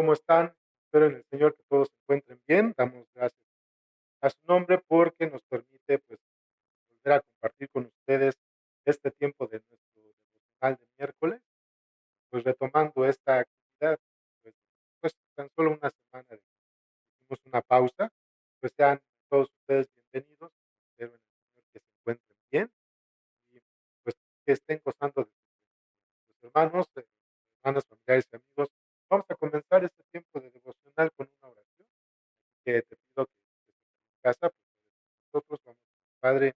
¿Cómo están? Espero en el Señor que todos se encuentren bien. Damos gracias a su nombre porque nos permite pues volver a compartir con ustedes este tiempo de nuestro devocional de miércoles, pues retomando esta actividad, pues, pues tan solo una semana hicimos una pausa, pues sean todos ustedes bienvenidos. Espero en el Señor que se encuentren bien y pues que estén gozando de sus hermanos, hermanas, familiares y amigos. Vamos a comenzar este tiempo de devocional con una oración que te pido que estés en casa, pues, nosotros vamos, Padre,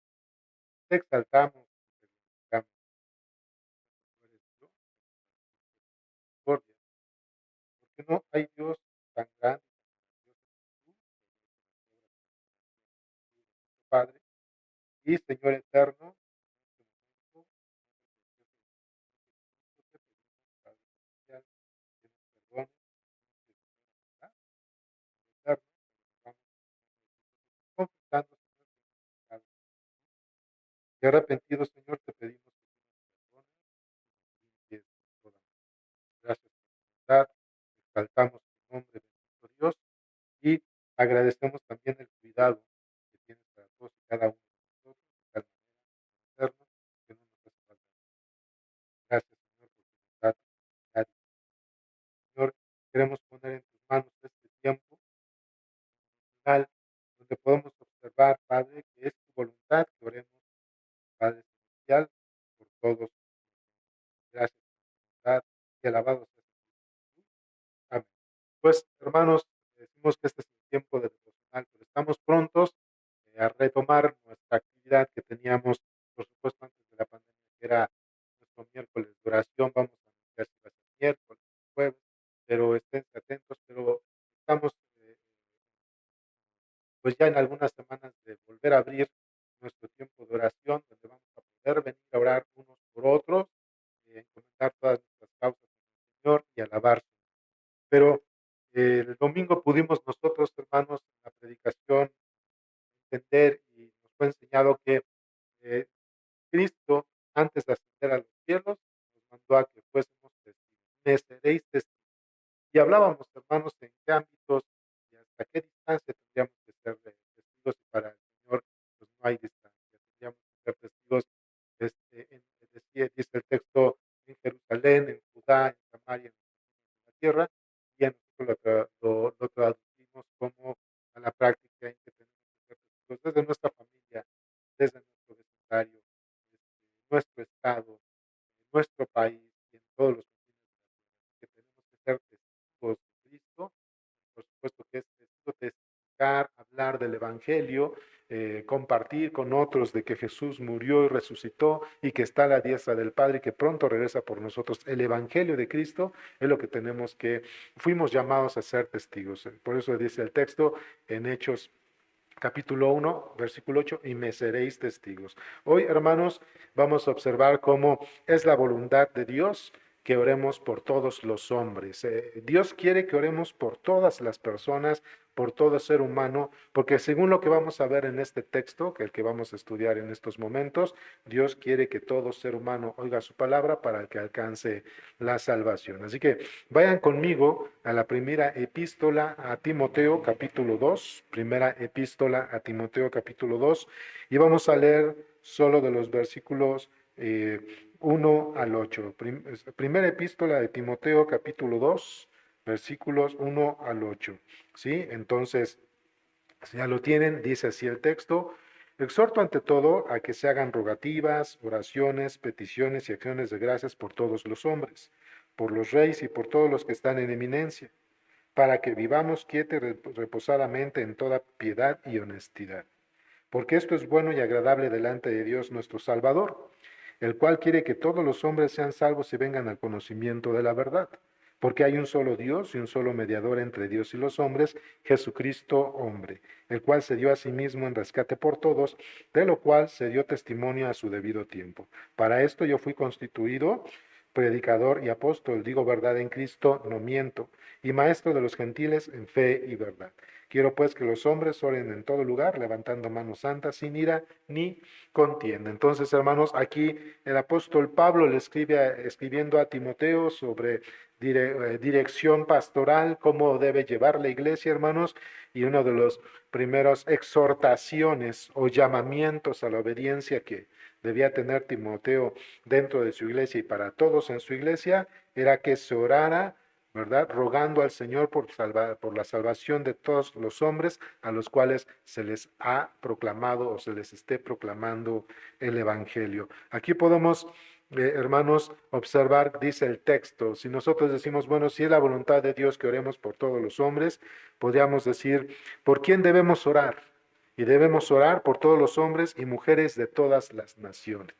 te exaltamos, te glorificamos, tú eres Dios, misericordia, porque no hay Dios tan grande, tan maravilloso como tú, Padre, y Señor eterno, en este momento, te pedimos, Padre celestial, que nos perdones, que nos perdones, eterno, vamos confesando, Señor, que hemos pecado. Y arrepentido, Señor, te pedimos que tú nos perdones y nos limpies de toda maldad. Gracias por tu bondad, exaltamos tu nombre, bendito Dios, y agradecemos también el cuidado que tienes para todos y cada uno de nosotros, de tal manera conocernos, que no nos hace falta. Gracias, Señor, por tu bondad, tu fidelidad. Señor, queremos poner en tus manos este tiempo final, donde podemos observar, Padre, que es tu voluntad que oremos, Padre celestial, por todos. Gracias por tu bondad y alabado sea Jesús. Amén. Pues, hermanos, decimos que este es el tiempo de devocional, pero estamos prontos a retomar nuestra actividad que teníamos, por supuesto, antes de la pandemia, que era nuestro miércoles de oración. Vamos a anunciar si va a ser miércoles, jueves, pero estén atentos. Pero estamos, pues ya en algunas semanas de volver a abrir nuestro tiempo de oración, donde vamos a poder venir a orar unos por otros, encomendar todas nuestras causas al Señor y alabar. Pero el domingo pudimos nosotros, hermanos, en la predicación entender y nos fue enseñado que eh, Cristo, antes de ascender a los cielos, nos mandó a que fuésemos testigos. Me seréis testigos. Y hablábamos, hermanos, en qué ámbitos y hasta qué distancia tendríamos que ser testigos, y para el Señor pues no hay distancia. Tendríamos que ser testigos, dice el texto, en Jerusalén, en Judá, en Samaria, en la tierra, y a nosotros lo traducimos como a la práctica en que tenemos que ser testigos desde nuestra familia, desde nuestro vecindario, nuestro estado, nuestro país y en todos los confines de la tierra. Que tenemos que ser testigos de Cristo, por supuesto que es testificar, hablar del Evangelio, compartir con otros de que Jesús murió y resucitó y que está a la diestra del Padre y que pronto regresa por nosotros. El Evangelio de Cristo es lo que tenemos que, fuimos llamados a ser testigos. Por eso dice el texto en Hechos capítulo 1, versículo 8, y me seréis testigos. Hoy, hermanos, vamos a observar cómo es la voluntad de Dios que oremos por todos los hombres. Dios quiere que oremos por todas las personas, por todo ser humano, porque según lo que vamos a ver en este texto, que el que vamos a estudiar en estos momentos, Dios quiere que todo ser humano oiga su palabra para que alcance la salvación. Así que vayan conmigo a la primera epístola a Timoteo, capítulo 2, primera epístola a Timoteo, capítulo 2, y vamos a leer solo de los versículos 1 al 8. Primera epístola de Timoteo, capítulo 2, versículos 1 al 8. ¿Sí? Entonces, si ya lo tienen, dice así el texto. Exhorto ante todo a que se hagan rogativas, oraciones, peticiones y acciones de gracias por todos los hombres, por los reyes y por todos los que están en eminencia, para que vivamos quieta y reposadamente en toda piedad y honestidad. Porque esto es bueno y agradable delante de Dios nuestro Salvador, el cual quiere que todos los hombres sean salvos y vengan al conocimiento de la verdad. Porque hay un solo Dios y un solo mediador entre Dios y los hombres, Jesucristo hombre, el cual se dio a sí mismo en rescate por todos, de lo cual se dio testimonio a su debido tiempo. Para esto yo fui constituido predicador y apóstol, digo verdad en Cristo, no miento, y maestro de los gentiles en fe y verdad. Quiero pues que los hombres oren en todo lugar, levantando manos santas, sin ira ni contienda. Entonces, hermanos, aquí el apóstol Pablo le escribe escribiendo a Timoteo sobre dirección pastoral, cómo debe llevar la iglesia, hermanos, y uno de los primeros exhortaciones o llamamientos a la obediencia que debía tener Timoteo dentro de su iglesia y para todos en su iglesia era que se orara, ¿verdad? Rogando al Señor por la salvación de todos los hombres a los cuales se les ha proclamado o se les esté proclamando el Evangelio. Aquí podemos, hermanos, observar, dice el texto, si nosotros decimos, bueno, si es la voluntad de Dios que oremos por todos los hombres, podríamos decir, ¿por quién debemos orar? Y debemos orar por todos los hombres y mujeres de todas las naciones.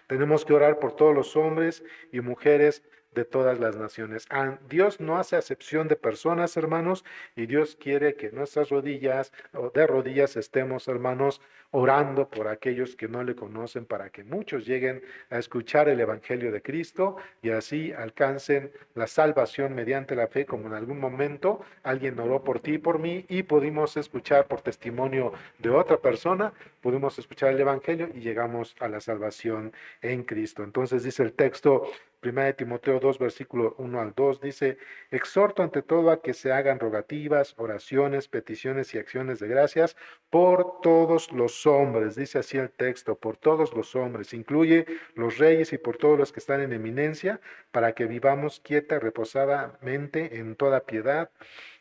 Tenemos que orar por todos los hombres y mujeres de todas las naciones. Dios no hace acepción de personas, hermanos, y Dios quiere que nuestras rodillas o de rodillas estemos, hermanos, orando por aquellos que no le conocen, para que muchos lleguen a escuchar el Evangelio de Cristo y así alcancen la salvación mediante la fe, como en algún momento alguien oró por ti y por mí y pudimos escuchar por testimonio de otra persona, pudimos escuchar el Evangelio y llegamos a la salvación en Cristo. Entonces dice el texto, 1 Timoteo 2, versículo 1 al 2, dice, exhorto ante todo a que se hagan rogativas, oraciones, peticiones y acciones de gracias por todos los hombres, dice así el texto, por todos los hombres, incluye los reyes y por todos los que están en eminencia, para que vivamos quieta y reposadamente en toda piedad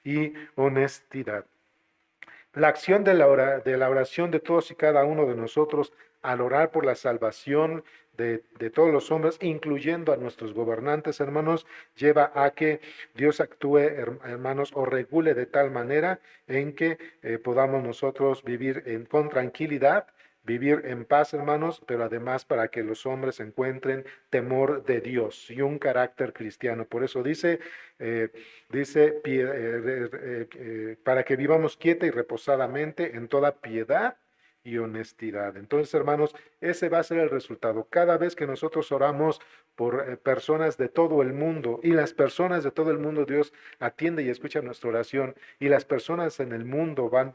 y honestidad. La acción de la oración de todos y cada uno de nosotros al orar por la salvación de todos los hombres, incluyendo a nuestros gobernantes, hermanos, lleva a que Dios actúe, hermanos, o regule de tal manera en que podamos nosotros vivir con tranquilidad, vivir en paz, hermanos, pero además para que los hombres encuentren temor de Dios y un carácter cristiano. Por eso dice para que vivamos quieta y reposadamente en toda piedad y honestidad. Entonces, hermanos, ese va a ser el resultado. Cada vez que nosotros oramos por personas de todo el mundo y las personas de todo el mundo, Dios atiende y escucha nuestra oración y las personas en el mundo van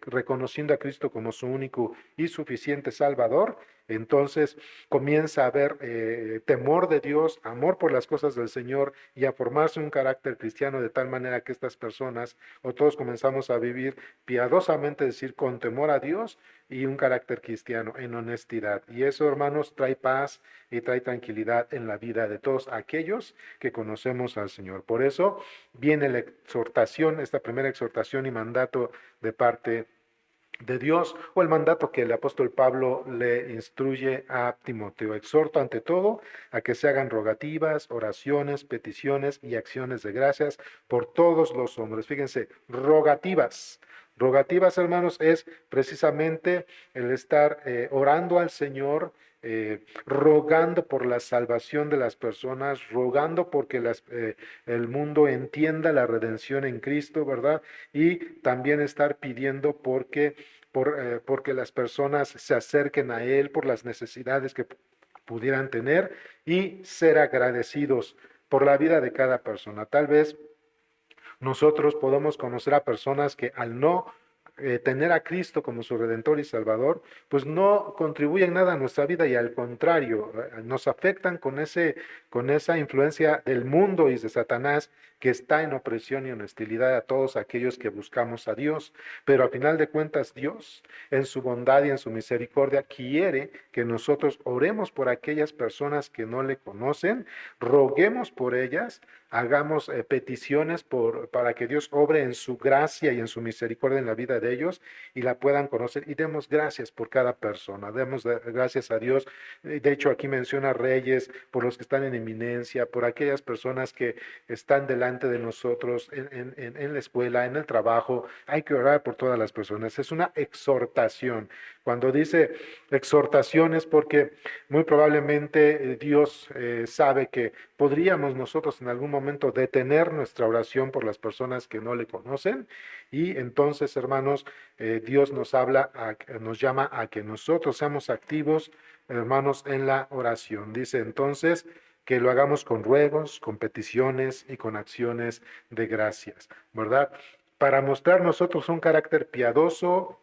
reconociendo a Cristo como su único y suficiente Salvador, entonces comienza a haber temor de Dios, amor por las cosas del Señor y a formarse un carácter cristiano de tal manera que estas personas o todos comenzamos a vivir piadosamente, es decir, con temor a Dios y un carácter cristiano en honestidad. Y eso, hermanos, trae paz y trae tranquilidad en la vida de todos aquellos que conocemos al Señor. Por eso viene la exhortación, esta primera exhortación y mandato de parte de Dios, o el mandato que el apóstol Pablo le instruye a Timoteo. Exhorto ante todo a que se hagan rogativas, oraciones, peticiones y acciones de gracias por todos los hombres. Fíjense, rogativas. Rogativas, hermanos, es precisamente el estar orando al Señor, rogando por la salvación de las personas, rogando porque el mundo entienda la redención en Cristo, ¿verdad? Y también estar pidiendo porque las personas se acerquen a Él por las necesidades que pudieran tener y ser agradecidos por la vida de cada persona. Tal vez nosotros podemos conocer a personas que al no tener a Cristo como su Redentor y Salvador, pues no contribuyen nada a nuestra vida y al contrario, nos afectan con esa influencia del mundo y de Satanás que está en opresión y en hostilidad a todos aquellos que buscamos a Dios. Pero a final de cuentas, Dios, en su bondad y en su misericordia, quiere que nosotros oremos por aquellas personas que no le conocen, roguemos por ellas, hagamos peticiones para que Dios obre en su gracia y en su misericordia en la vida de ellos y la puedan conocer y demos gracias por cada persona, demos gracias a Dios. De hecho, aquí menciona reyes, por los que están en eminencia, por aquellas personas que están delante de nosotros en la escuela, en el trabajo. Hay que orar por todas las personas. Es una exhortación. Cuando dice exhortación es porque muy probablemente Dios sabe que podríamos nosotros en algún momento detener nuestra oración por las personas que no le conocen y entonces, hermanos, Dios nos llama a que nosotros seamos activos, hermanos, en la oración. Dice entonces que lo hagamos con ruegos, con peticiones y con acciones de gracias, ¿verdad? Para mostrar nosotros un carácter piadoso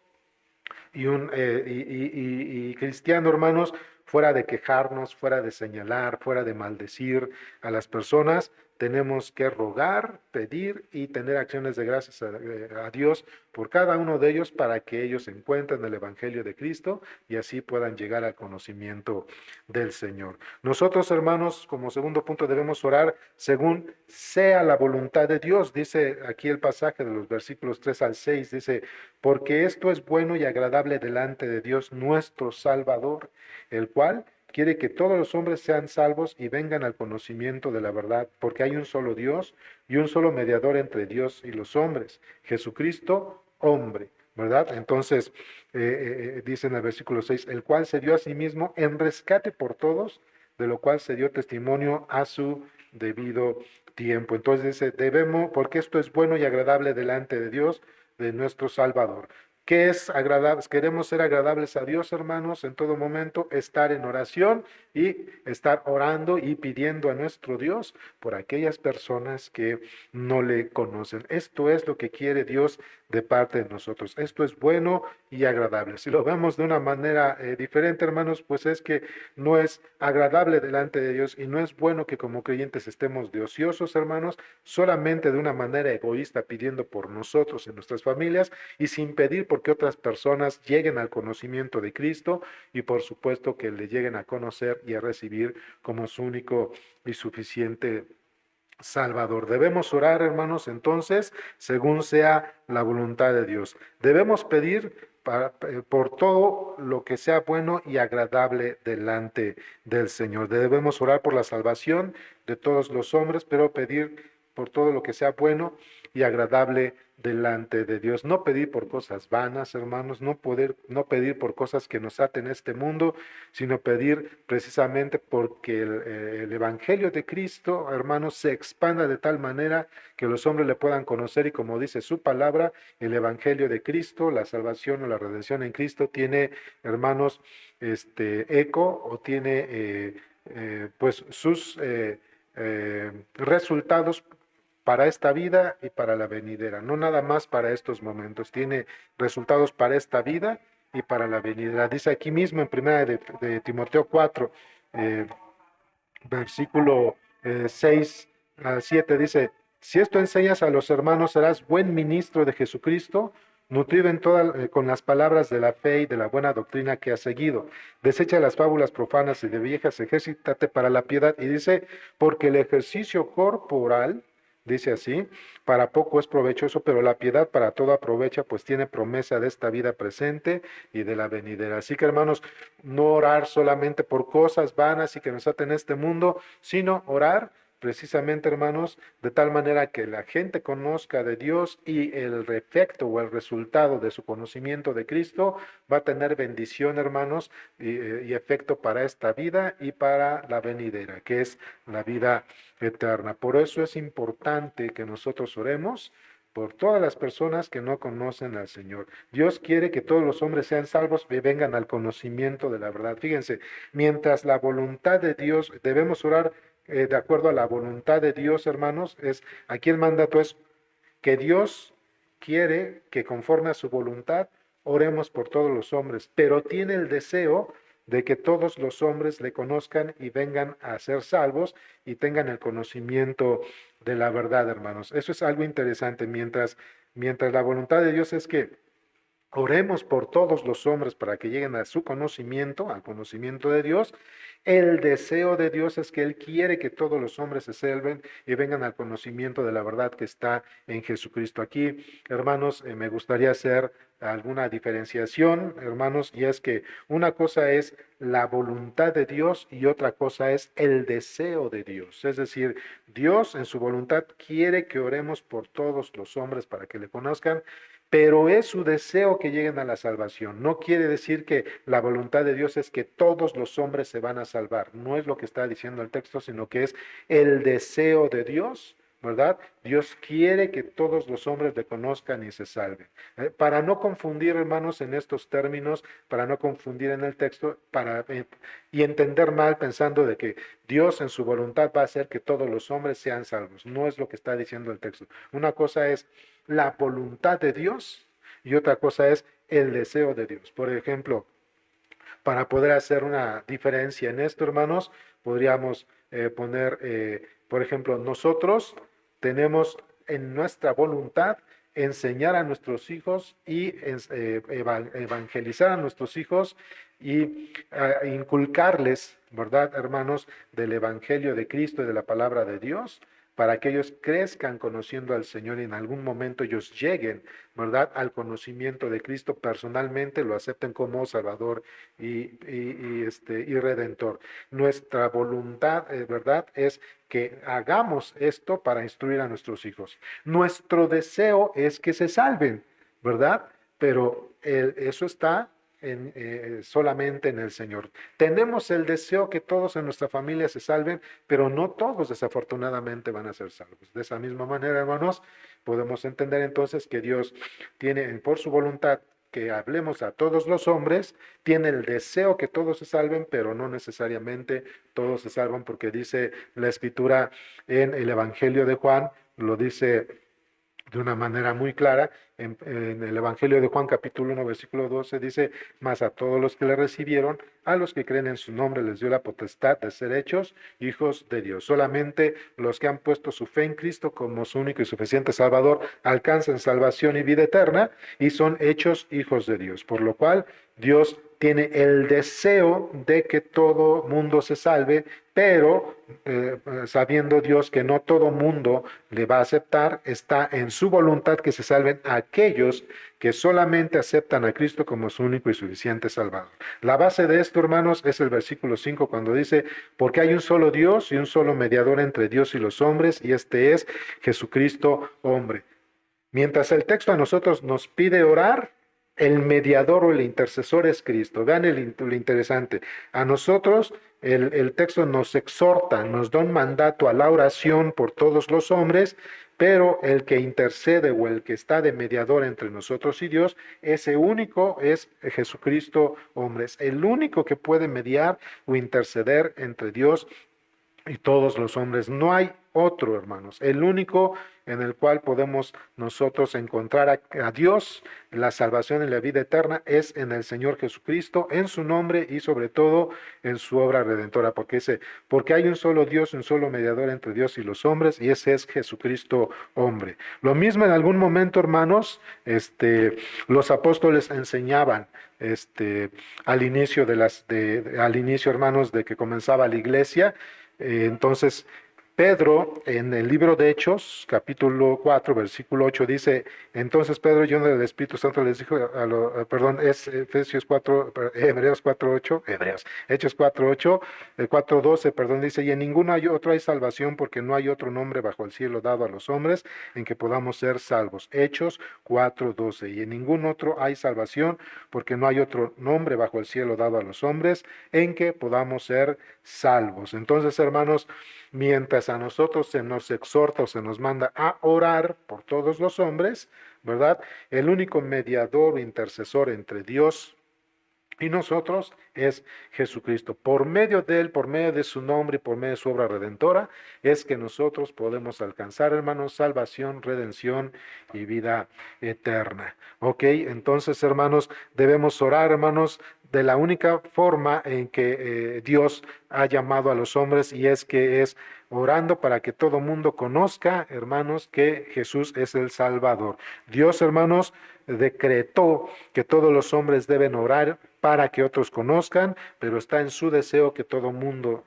y cristiano, hermanos, fuera de quejarnos, fuera de señalar, fuera de maldecir a las personas, tenemos que rogar, pedir y tener acciones de gracias a Dios por cada uno de ellos para que ellos encuentren el Evangelio de Cristo y así puedan llegar al conocimiento del Señor. Nosotros, hermanos, como segundo punto, debemos orar según sea la voluntad de Dios. Dice aquí el pasaje de los versículos 3 al 6, dice, porque esto es bueno y agradable delante de Dios nuestro Salvador, el cual quiere que todos los hombres sean salvos y vengan al conocimiento de la verdad, porque hay un solo Dios y un solo mediador entre Dios y los hombres, Jesucristo, hombre, ¿verdad? Entonces, dice en el versículo 6, el cual se dio a sí mismo en rescate por todos, de lo cual se dio testimonio a su debido tiempo. Entonces dice, debemos, porque esto es bueno y agradable delante de Dios, de nuestro Salvador. ¿Qué es agradable? Queremos ser agradables a Dios, hermanos, en todo momento, estar en oración y estar orando y pidiendo a nuestro Dios por aquellas personas que no le conocen. Esto es lo que quiere Dios de parte de nosotros. Esto es bueno y agradable. Si lo vemos de una manera diferente, hermanos, pues es que no es agradable delante de Dios y no es bueno que como creyentes estemos de ociosos, hermanos, solamente de una manera egoísta pidiendo por nosotros en nuestras familias y sin pedir porque otras personas lleguen al conocimiento de Cristo y por supuesto que le lleguen a conocer y a recibir como su único y suficiente Salvador. Debemos orar, hermanos, entonces, según sea la voluntad de Dios. Debemos pedir por todo lo que sea bueno y agradable delante del Señor. Debemos orar por la salvación de todos los hombres, pero pedir por todo lo que sea bueno y agradable delante de Dios. No pedir por cosas vanas, hermanos, no pedir por cosas que nos aten este mundo, sino pedir precisamente porque el Evangelio de Cristo, hermanos, se expanda de tal manera que los hombres le puedan conocer y como dice su palabra, el Evangelio de Cristo, la salvación o la redención en Cristo tiene, hermanos, eco o tiene pues sus resultados para esta vida y para la venidera, no nada más para estos momentos, tiene resultados para esta vida y para la venidera. Dice aquí mismo en primera de Timoteo 4, eh, versículo 6 al 7, dice, si esto enseñas a los hermanos, serás buen ministro de Jesucristo, nutrido con las palabras de la fe y de la buena doctrina que has seguido. Desecha las fábulas profanas y de viejas, ejercítate para la piedad. Y dice, porque el ejercicio corporal, dice así, para poco es provechoso, pero la piedad para todo aprovecha, pues tiene promesa de esta vida presente y de la venidera. Así que, hermanos, no orar solamente por cosas vanas y que nos aten este mundo, sino orar precisamente, hermanos, de tal manera que la gente conozca de Dios y el efecto o el resultado de su conocimiento de Cristo va a tener bendición, hermanos, y efecto para esta vida y para la venidera, que es la vida eterna. Por eso es importante que nosotros oremos por todas las personas que no conocen al Señor. Dios quiere que todos los hombres sean salvos y vengan al conocimiento de la verdad. Fíjense, mientras la voluntad de Dios, debemos orar de acuerdo a la voluntad de Dios, hermanos, aquí el mandato es que Dios quiere que conforme a su voluntad oremos por todos los hombres, pero tiene el deseo de que todos los hombres le conozcan y vengan a ser salvos y tengan el conocimiento de la verdad, hermanos. Eso es algo interesante. Mientras la voluntad de Dios es que oremos por todos los hombres para que lleguen a su conocimiento, al conocimiento de Dios. El deseo de Dios es que Él quiere que todos los hombres se salven y vengan al conocimiento de la verdad que está en Jesucristo. Aquí, hermanos, me gustaría hacer alguna diferenciación, hermanos, y es que una cosa es la voluntad de Dios y otra cosa es el deseo de Dios. Es decir, Dios en su voluntad quiere que oremos por todos los hombres para que le conozcan, pero es su deseo que lleguen a la salvación. No quiere decir que la voluntad de Dios es que todos los hombres se van a salvar. No es lo que está diciendo el texto, sino que es el deseo de Dios, ¿verdad? Dios quiere que todos los hombres le conozcan y se salven. Para no confundir, hermanos, en estos términos, para no confundir en el texto, y entender mal pensando de que Dios en su voluntad va a hacer que todos los hombres sean salvos. No es lo que está diciendo el texto. Una cosa es la voluntad de Dios y otra cosa es el deseo de Dios. Por ejemplo, Para poder hacer una diferencia en esto, hermanos, podríamos poner, por ejemplo, nosotros tenemos en nuestra voluntad enseñar a nuestros hijos y evangelizar a nuestros hijos y inculcarles, ¿verdad, hermanos, del Evangelio de Cristo y de la palabra de Dios, para que ellos crezcan conociendo al Señor y en algún momento ellos lleguen, ¿verdad?, al conocimiento de Cristo personalmente, lo acepten como Salvador y Redentor. Nuestra voluntad, ¿verdad?, es que hagamos esto para instruir a nuestros hijos. Nuestro deseo es que se salven, ¿verdad? Pero eso está solamente en el Señor. Tenemos el deseo que todos en nuestra familia se salven, pero no todos desafortunadamente van a ser salvos. De esa misma manera, hermanos, podemos entender entonces que Dios tiene por su voluntad que hablemos a todos los hombres, tiene el deseo que todos se salven, pero no necesariamente todos se salvan, porque dice la Escritura en el Evangelio de Juan, lo dice de una manera muy clara. En el Evangelio de Juan capítulo 1 versículo 12 dice, mas a todos los que le recibieron, a los que creen en su nombre les dio la potestad de ser hechos hijos de Dios. Solamente los que han puesto su fe en Cristo como su único y suficiente Salvador alcanzan salvación y vida eterna y son hechos hijos de Dios. Por lo cual Dios tiene el deseo de que todo mundo se salve, pero sabiendo Dios que no todo mundo le va a aceptar, está en su voluntad que se salven aquellos que solamente aceptan a Cristo como su único y suficiente Salvador. La base de esto, hermanos, es el versículo 5 cuando dice, porque hay un solo Dios y un solo mediador entre Dios y los hombres, y este es Jesucristo hombre. Mientras el texto a nosotros nos pide orar, el mediador o el intercesor es Cristo. Vean lo interesante. A nosotros el texto nos exhorta, nos da un mandato a la oración por todos los hombres, pero el que intercede o el que está de mediador entre nosotros y Dios, ese único es Jesucristo hombre. Es el único que puede mediar o interceder entre Dios y todos los hombres. No hay otro, hermanos. El único en el cual podemos nosotros encontrar a Dios, la salvación y la vida eterna, es en el Señor Jesucristo, en su nombre y sobre todo en su obra redentora. Porque dice, porque hay un solo Dios, un solo mediador entre Dios y los hombres, y ese es Jesucristo hombre. Lo mismo en algún momento, hermanos, los apóstoles enseñaban al inicio al inicio, hermanos, de que comenzaba la iglesia. Entonces, Pedro, en el libro de Hechos, capítulo 4, versículo 8, dice, entonces Pedro, lleno del Espíritu Santo, les dijo, perdón, es Efesios 4, Hebreos 4, 8, Hechos 4, 8, 4, 12, perdón, dice, y en ninguno hay otro hay salvación, porque no hay otro nombre bajo el cielo dado a los hombres en que podamos ser salvos. Hechos 4, 12, y en ningún otro hay salvación, porque no hay otro nombre bajo el cielo dado a los hombres en que podamos ser salvos. Entonces, hermanos, mientras a nosotros se nos exhorta o se nos manda a orar por todos los hombres, ¿verdad? El único mediador o intercesor entre Dios y nosotros es Jesucristo. Por medio de Él, por medio de su nombre y por medio de su obra redentora, es que nosotros podemos alcanzar, hermanos, salvación, redención y vida eterna. ¿Ok? Entonces, hermanos, debemos orar, hermanos, de la única forma en que Dios ha llamado a los hombres, y es que es orando para que todo mundo conozca, hermanos, que Jesús es el Salvador. Dios, hermanos, decretó que todos los hombres deben orar para que otros conozcan, pero está en su deseo que todo mundo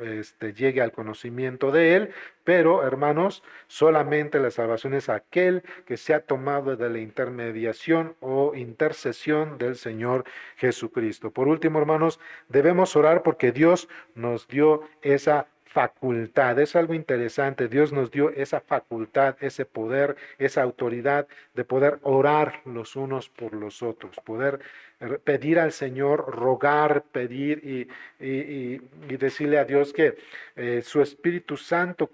llegue al conocimiento de Él. Pero, hermanos, solamente la salvación es aquel que se ha tomado de la intermediación o intercesión del Señor Jesucristo. Por último, hermanos, debemos orar porque Dios nos dio esa facultad. Es algo interesante. Dios nos dio esa facultad, ese poder, esa autoridad de poder orar los unos por los otros, poder pedir al Señor, rogar, pedir y decirle a Dios que su Espíritu Santo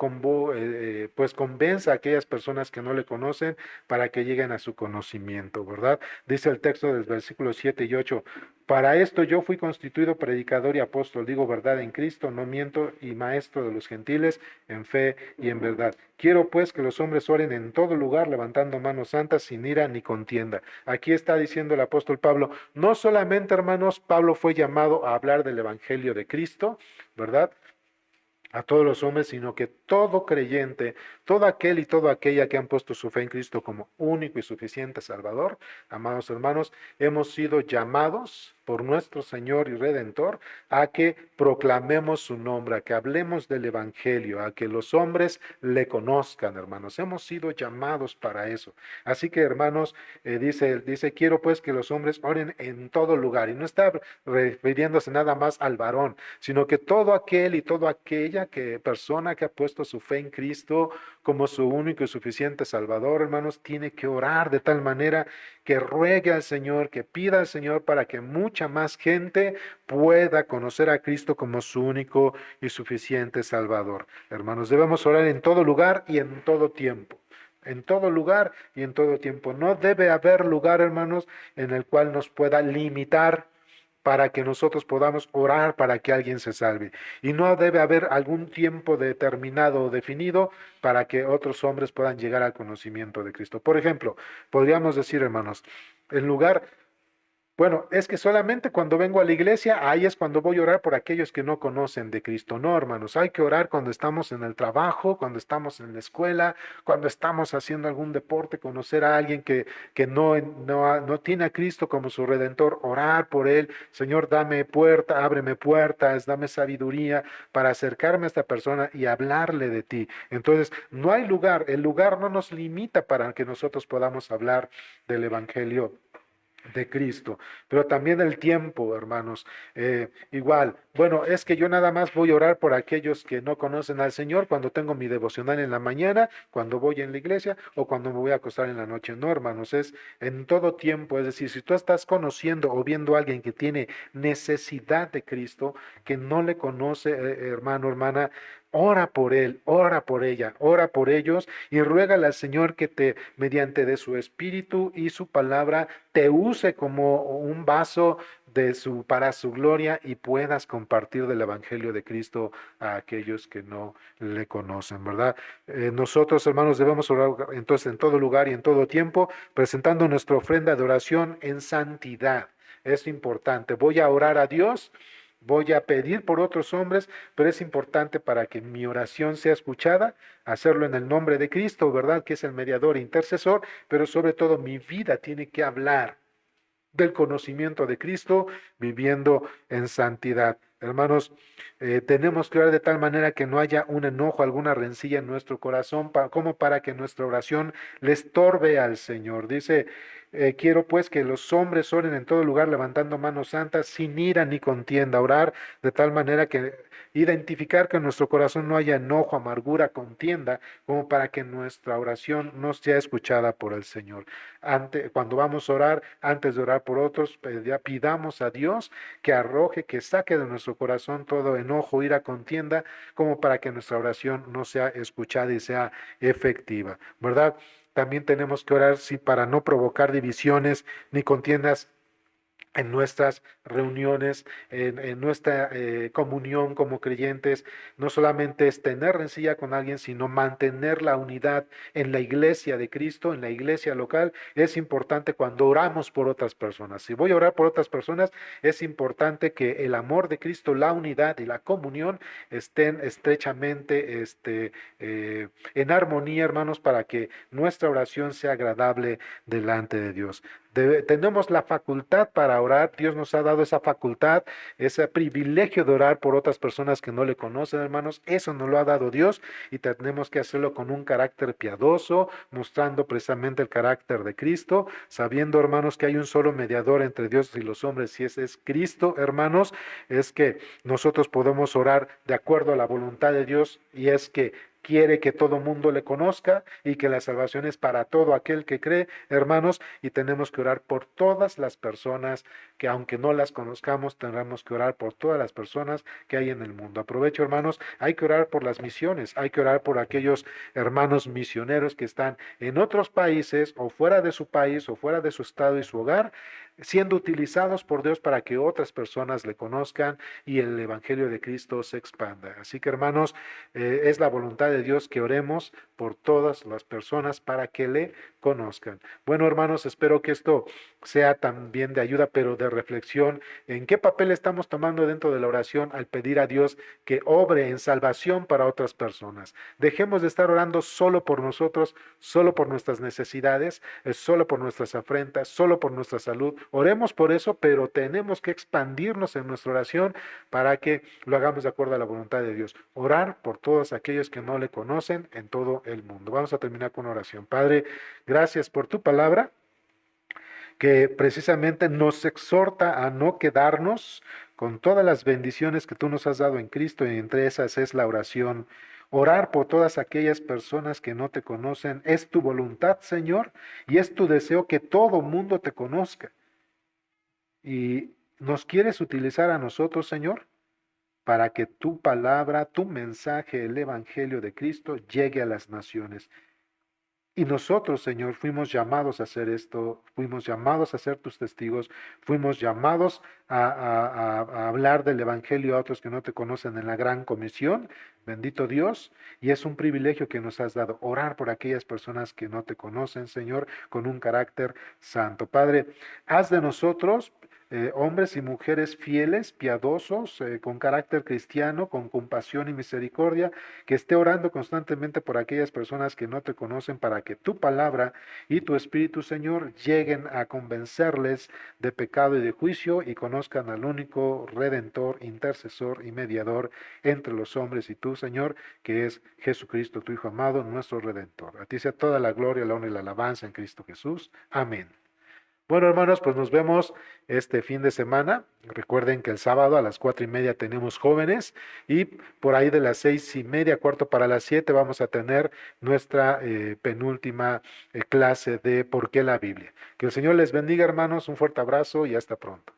pues convenza a aquellas personas que no le conocen para que lleguen a su conocimiento, ¿verdad? Dice el texto del versículo 7 y 8, para esto yo fui constituido predicador y apóstol, digo verdad en Cristo, no miento, y maestro de los gentiles en fe y en verdad. Quiero pues que los hombres oren en todo lugar, levantando manos santas, sin ira ni contienda. Aquí está diciendo el apóstol Pablo, no solamente, hermanos, Pablo fue llamado a hablar del Evangelio de Cristo, ¿verdad? A todos los hombres, sino que todo creyente, todo aquel y toda aquella que han puesto su fe en Cristo como único y suficiente Salvador, amados hermanos, hemos sido llamados por nuestro Señor y Redentor a que proclamemos su nombre, a que hablemos del Evangelio, a que los hombres le conozcan, hermanos. Hemos sido llamados para eso. Así que, hermanos, dice, quiero pues que los hombres oren en todo lugar. Y no está refiriéndose nada más al varón, sino que todo aquel y toda aquella persona que ha puesto su fe en Cristo como su único y suficiente Salvador, hermanos, tiene que orar de tal manera que ruegue al Señor, que pida al Señor para que mucha más gente pueda conocer a Cristo como su único y suficiente Salvador. Hermanos, debemos orar en todo lugar y en todo tiempo. En todo lugar y en todo tiempo. No debe haber lugar, hermanos, en el cual nos pueda limitar para que nosotros podamos orar para que alguien se salve. Y no debe haber algún tiempo determinado o definido para que otros hombres puedan llegar al conocimiento de Cristo. Por ejemplo, podríamos decir, hermanos, en lugar bueno, es que solamente cuando vengo a la iglesia, ahí es cuando voy a orar por aquellos que no conocen de Cristo. No, hermanos, hay que orar cuando estamos en el trabajo, cuando estamos en la escuela, cuando estamos haciendo algún deporte, conocer a alguien que no tiene a Cristo como su redentor, orar por él. Señor, dame puerta, ábreme puertas, dame sabiduría para acercarme a esta persona y hablarle de ti. Entonces, no hay lugar, el lugar no nos limita para que nosotros podamos hablar del Evangelio de Cristo, pero también el tiempo, hermanos, igual, bueno, es que yo nada más voy a orar por aquellos que no conocen al Señor cuando tengo mi devocional en la mañana, cuando voy en la iglesia o cuando me voy a acostar en la noche. No, hermanos, es en todo tiempo, es decir, si tú estás conociendo o viendo a alguien que tiene necesidad de Cristo, que no le conoce, hermano, hermana, ora por él, ora por ella, ora por ellos y ruégale al Señor que te, mediante de su espíritu y su palabra, te use como un vaso para su gloria y puedas compartir del Evangelio de Cristo a aquellos que no le conocen, ¿verdad? Nosotros, hermanos, debemos orar entonces en todo lugar y en todo tiempo, presentando nuestra ofrenda de oración en santidad. Es importante. Voy a orar a Dios. Voy a pedir por otros hombres, pero es importante para que mi oración sea escuchada, hacerlo en el nombre de Cristo, ¿verdad? Que es el mediador e intercesor, pero sobre todo mi vida tiene que hablar del conocimiento de Cristo, viviendo en santidad. Hermanos, tenemos que orar de tal manera que no haya un enojo, alguna rencilla en nuestro corazón, como para que nuestra oración le estorbe al Señor. Dice, quiero pues que los hombres oren en todo lugar levantando manos santas, sin ira ni contienda, orar de tal manera que identificar que en nuestro corazón no haya enojo, amargura, contienda, como para que nuestra oración no sea escuchada por el Señor. Cuando vamos a orar, antes de orar por otros, ya pidamos a Dios que arroje, que saque de nuestro corazón todo enojo, ira, contienda, como para que nuestra oración no sea escuchada y sea efectiva, ¿verdad? También tenemos que orar, sí, para no provocar divisiones ni contiendas en nuestras reuniones, en nuestra comunión como creyentes. No solamente es tener rencilla con alguien, sino mantener la unidad en la iglesia de Cristo, en la iglesia local. Es importante cuando oramos por otras personas. Si voy a orar por otras personas, es importante que el amor de Cristo, la unidad y la comunión estén estrechamente en armonía, hermanos, para que nuestra oración sea agradable delante de Dios. Tenemos la facultad para orar. Dios nos ha dado esa facultad, ese privilegio de orar por otras personas que no le conocen, hermanos. Eso nos lo ha dado Dios y tenemos que hacerlo con un carácter piadoso, mostrando precisamente el carácter de Cristo, sabiendo, hermanos, que hay un solo mediador entre Dios y los hombres, y ese es Cristo, hermanos. Es que nosotros podemos orar de acuerdo a la voluntad de Dios, y es que quiere que todo mundo le conozca y que la salvación es para todo aquel que cree, hermanos, y tenemos que orar por todas las personas que, aunque no las conozcamos, tendremos que orar por todas las personas que hay en el mundo. Aprovecho, hermanos, hay que orar por las misiones, hay que orar por aquellos hermanos misioneros que están en otros países o fuera de su país o fuera de su estado y su hogar, siendo utilizados por Dios para que otras personas le conozcan y el Evangelio de Cristo se expanda. Así que hermanos, es la voluntad de Dios que oremos por todas las personas para que le conozcan. Bueno, hermanos, espero que esto sea también de ayuda, pero de reflexión en qué papel estamos tomando dentro de la oración al pedir a Dios que obre en salvación para otras personas. Dejemos de estar orando solo por nosotros, solo por nuestras necesidades, solo por nuestras afrentas, solo por nuestra salud. Oremos por eso, pero tenemos que expandirnos en nuestra oración para que lo hagamos de acuerdo a la voluntad de Dios. Orar por todos aquellos que no le conocen en todo el mundo. Vamos a terminar con oración. Padre, gracias por tu palabra que precisamente nos exhorta a no quedarnos con todas las bendiciones que tú nos has dado en Cristo, y entre esas es la oración. Orar por todas aquellas personas que no te conocen es tu voluntad, Señor, y es tu deseo que todo mundo te conozca. Y nos quieres utilizar a nosotros, Señor, para que tu palabra, tu mensaje, el Evangelio de Cristo llegue a las naciones. Y nosotros, Señor, fuimos llamados a hacer esto, fuimos llamados a ser tus testigos, fuimos llamados a hablar del Evangelio a otros que no te conocen en la gran comisión. Bendito Dios, y es un privilegio que nos has dado, orar por aquellas personas que no te conocen, Señor, con un carácter santo. Padre, haz de nosotros hombres y mujeres fieles, piadosos, con carácter cristiano, con compasión y misericordia, que esté orando constantemente por aquellas personas que no te conocen para que tu palabra y tu Espíritu, Señor, lleguen a convencerles de pecado y de juicio y conozcan al único Redentor, intercesor y mediador entre los hombres y tú, Señor, que es Jesucristo, tu Hijo amado, nuestro Redentor. A ti sea toda la gloria, la honra y la alabanza en Cristo Jesús. Amén. Bueno, hermanos, pues nos vemos este fin de semana. Recuerden que el sábado a las 4:30 tenemos jóvenes y por ahí de las 6:30, cuarto para las 7, vamos a tener nuestra penúltima clase de ¿Por qué la Biblia? Que el Señor les bendiga, hermanos. Un fuerte abrazo y hasta pronto.